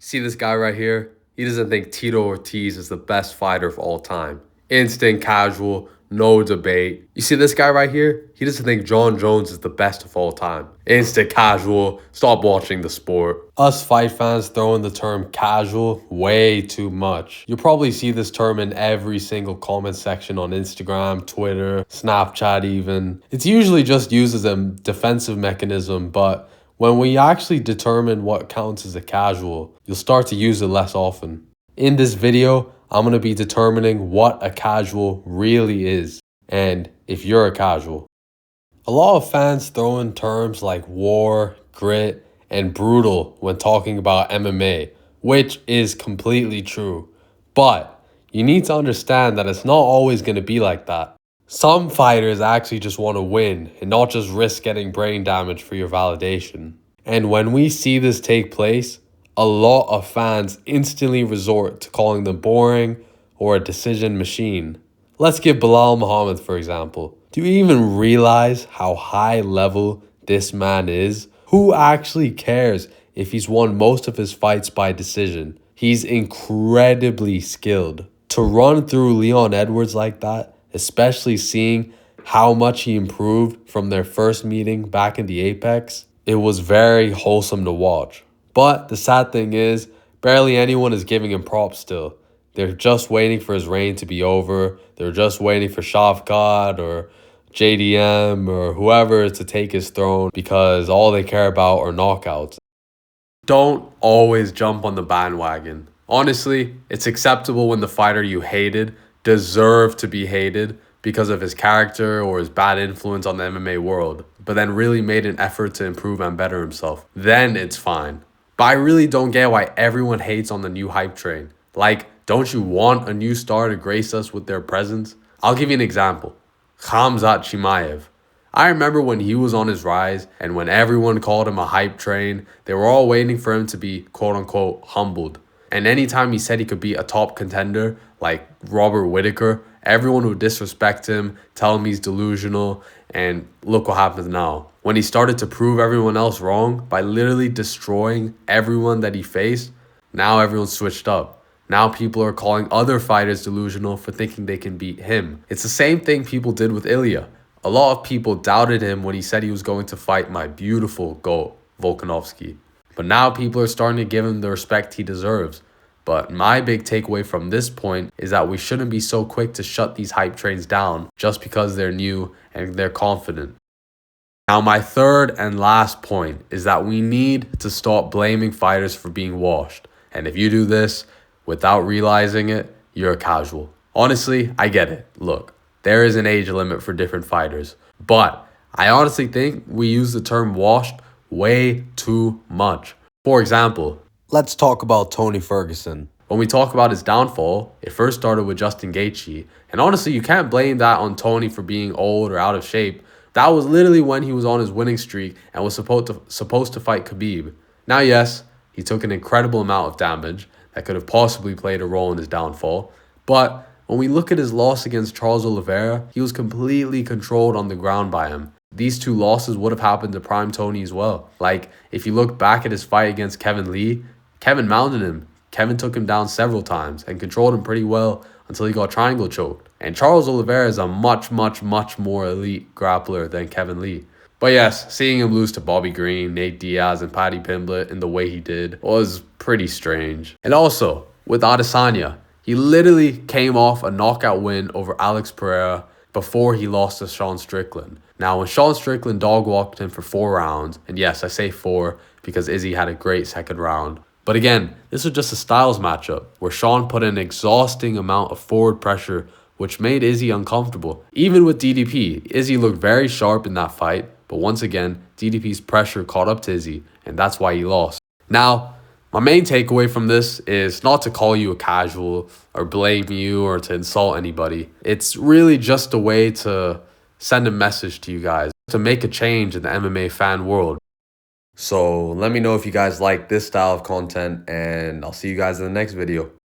See this guy right here? He doesn't think Tito Ortiz is the best fighter of all time. Instant casual, no debate. You see this guy right here? He doesn't think Jon Jones is the best of all time. Instant casual, stop watching the sport. Us fight fans throwing the term casual way too much. You'll probably see this term in every single comment section on Instagram, Twitter, Snapchat even. It's usually just used as a defensive mechanism, but when we actually determine what counts as a casual, you'll start to use it less often. In this video, I'm going to be determining what a casual really is and if you're a casual. A lot of fans throw in terms like war, grit, and brutal when talking about MMA, which is completely true. But you need to understand that it's not always going to be like that. Some fighters actually just want to win and not just risk getting brain damage for your validation. And when we see this take place, a lot of fans instantly resort to calling them boring or a decision machine. Let's give Belal Muhammad for example. Do you even realize how high level this man is? Who actually cares if he's won most of his fights by decision? He's incredibly skilled. To run through Leon Edwards like that, especially seeing how much he improved from their first meeting back in the Apex, it was very wholesome to watch. But the sad thing is, barely anyone is giving him props still. They're just waiting for his reign to be over. They're just waiting for Shavkat or JDM or whoever to take his throne because all they care about are knockouts. Don't always jump on the bandwagon. Honestly, it's acceptable when the fighter you hated deserved to be hated because of his character or his bad influence on the MMA world, but then really made an effort to improve and better himself. Then it's fine. But I really don't get why everyone hates on the new hype train. Like, don't you want a new star to grace us with their presence? I'll give you an example. Khamzat Chimaev. I remember when he was on his rise and when everyone called him a hype train, they were all waiting for him to be quote-unquote humbled. And anytime he said he could be a top contender, like Robert Whittaker, everyone would disrespect him, tell him he's delusional, and look what happens now. When he started to prove everyone else wrong by literally destroying everyone that he faced, now everyone's switched up. Now people are calling other fighters delusional for thinking they can beat him. It's the same thing people did with Ilya. A lot of people doubted him when he said he was going to fight my beautiful GOAT, Volkanovski. But now people are starting to give him the respect he deserves. But my big takeaway from this point is that we shouldn't be so quick to shut these hype trains down just because they're new and they're confident. Now, my third and last point is that we need to stop blaming fighters for being washed. And if you do this without realizing it, you're a casual. Honestly, I get it. Look, there is an age limit for different fighters. But I honestly think we use the term washed way too much. For example, let's talk about Tony Ferguson. When we talk about his downfall, it first started with Justin Gaethje. And honestly, you can't blame that on Tony for being old or out of shape. That was literally when he was on his winning streak and was supposed to fight Khabib. Now, yes, he took an incredible amount of damage that could have possibly played a role in his downfall. But when we look at his loss against Charles Oliveira, he was completely controlled on the ground by him. These two losses would have happened to Prime Tony as well. Like, if you look back at his fight against Kevin Lee, Kevin mounted him. Kevin took him down several times and controlled him pretty well until he got triangle choked. And Charles Oliveira is a much more elite grappler than Kevin Lee. But yes, seeing him lose to Bobby Green, Nate Diaz, and Paddy Pimblett in the way he did was pretty strange. And also, with Adesanya, he literally came off a knockout win over Alex Pereira before he lost to Sean Strickland. Now, when Sean Strickland dog-walked him for 4 rounds, and yes, I say 4 because Izzy had a great second round. But again, this was just a styles matchup where Sean put an exhausting amount of forward pressure, which made Izzy uncomfortable. Even with DDP, Izzy looked very sharp in that fight, but once again, DDP's pressure caught up to Izzy, and that's why he lost. Now, my main takeaway from this is not to call you a casual or blame you or to insult anybody. It's really just a way to send a message to you guys, to make a change in the MMA fan world. So let me know if you guys like this style of content, and I'll see you guys in the next video.